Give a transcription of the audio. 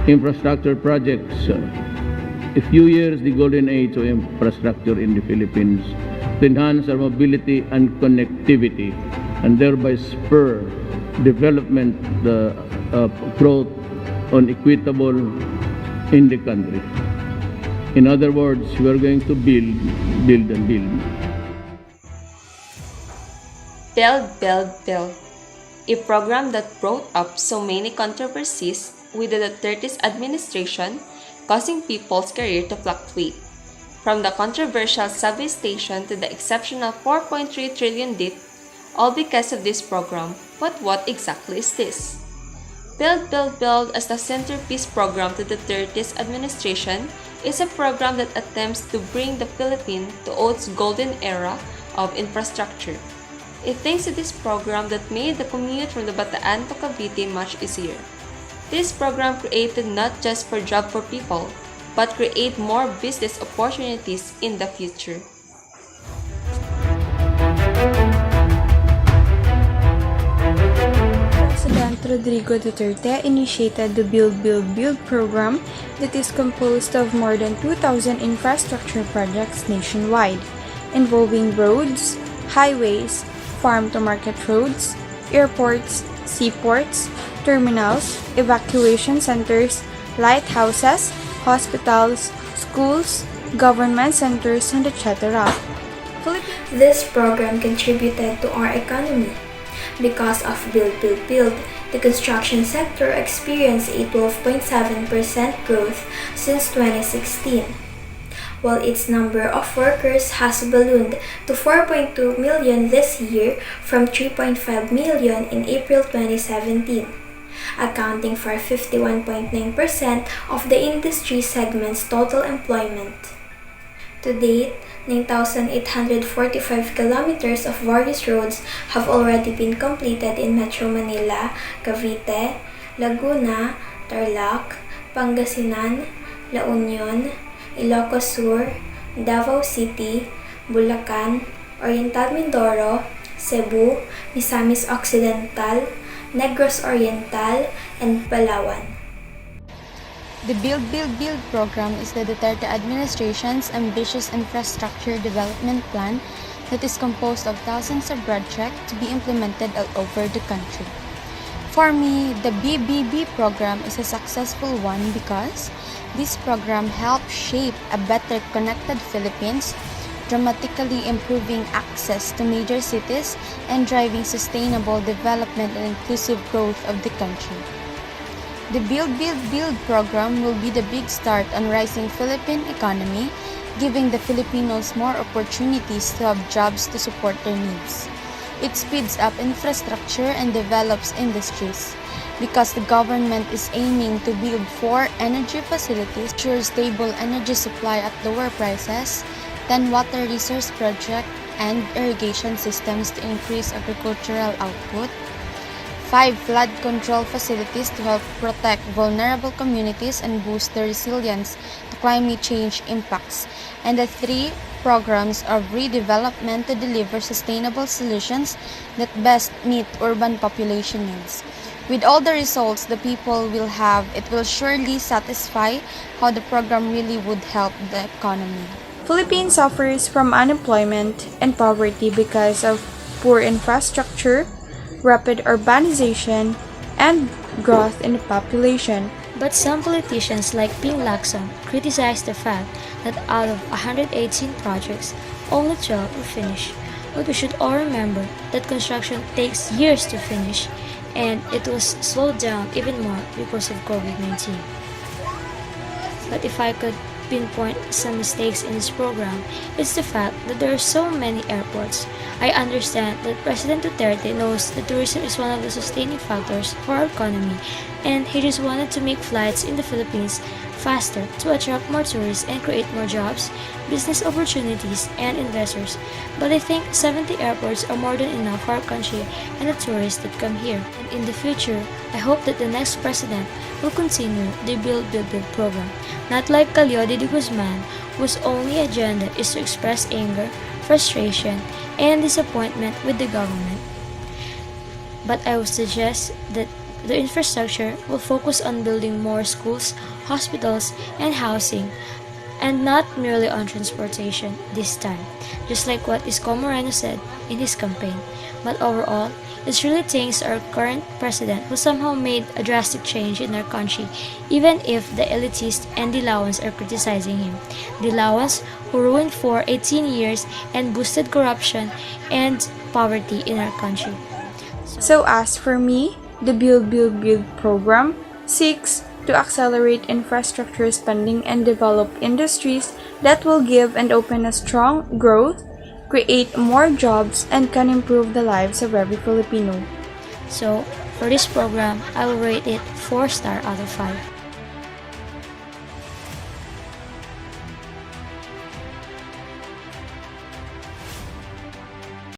infrastructure projects. A few years the golden age of infrastructure in the Philippines to enhance our mobility and connectivity and thereby spur development growth on equitable in the country. In other words, we are going to build, build, and build. Build, build, build. A program that brought up so many controversies within the 30s administration, causing people's career to fluctuate. From the controversial subway station to the exceptional 4.3 trillion debt, all because of this program. But what exactly is this? Build, Build, Build as the centerpiece program to the 30s administration is a program that attempts to bring the Philippines to its golden era of infrastructure. It thanks to this program that made the commute from the Bataan to Cavite much easier. This program created not just for job for people, but create more business opportunities in the future. President Rodrigo Duterte initiated the Build Build Build program that is composed of more than 2,000 infrastructure projects nationwide, involving roads, highways, farm-to-market roads, airports, seaports, terminals, evacuation centers, lighthouses, hospitals, schools, government centers, and etc. This program contributed to our economy. Because of Build, Build, Build, the construction sector experienced a 12.7% growth since 2016, while its number of workers has ballooned to 4.2 million this year from 3.5 million in April 2017, accounting for 51.9% of the industry segment's total employment. To date, 9,845 kilometers of various roads have already been completed in Metro Manila, Cavite, Laguna, Tarlac, Pangasinan, La Union, Ilocos Sur, Davao City, Bulacan, Oriental Mindoro, Cebu, Misamis Occidental, Negros Oriental, and Palawan. The Build Build Build program is the Duterte administration's ambitious infrastructure development plan that is composed of thousands of projects to be implemented all over the country. For me, the BBB program is a successful one because this program helps shape a better connected Philippines, dramatically improving access to major cities and driving sustainable development and inclusive growth of the country. The Build Build Build program will be the big start on rising Philippine economy, giving the Filipinos more opportunities to have jobs to support their needs. It speeds up infrastructure and develops industries because the government is aiming to build 4 energy facilities, ensure stable energy supply at lower prices, 10 water resource projects and irrigation systems to increase agricultural output, 5 flood control facilities to help protect vulnerable communities and boost their resilience to climate change impacts, and the 3 programs of redevelopment to deliver sustainable solutions that best meet urban population needs. With all the results the people will have, it will surely satisfy how the program really would help the economy. Philippines suffers from unemployment and poverty because of poor infrastructure, rapid urbanization, and growth in the population. But some politicians like Lagsub criticize the fact that out of 118 projects, only 12 will finish. But we should all remember that construction takes years to finish, and it was slowed down even more because of COVID-19. But if I could pinpoint some mistakes in this program, it's the fact that there are so many airports. I understand that President Duterte knows that tourism is one of the sustaining factors for our economy, and he just wanted to make flights in the Philippines faster to attract more tourists and create more jobs, business opportunities, and investors. But I think 70 airports are more than enough for our country and the tourists that come here. And in the future, I hope that the next president will continue the Build Build Build program, not like Calio de Guzman, whose only agenda is to express anger, frustration, and disappointment with the government. But I would suggest that the infrastructure will focus on building more schools, hospitals, and housing, and not merely on transportation this time, just like what Isko Moreno said in his campaign. But overall, it's really thanks to our current president who somehow made a drastic change in our country, even if the elitists and the Lawans are criticizing him. The Lawans who ruined for 18 years and boosted corruption and poverty in our country. So as for me, the Build Build Build program seeks to accelerate infrastructure spending and develop industries that will give and open a strong growth, create more jobs, and can improve the lives of every Filipino. So, for this program, I will rate it 4 star out of 5.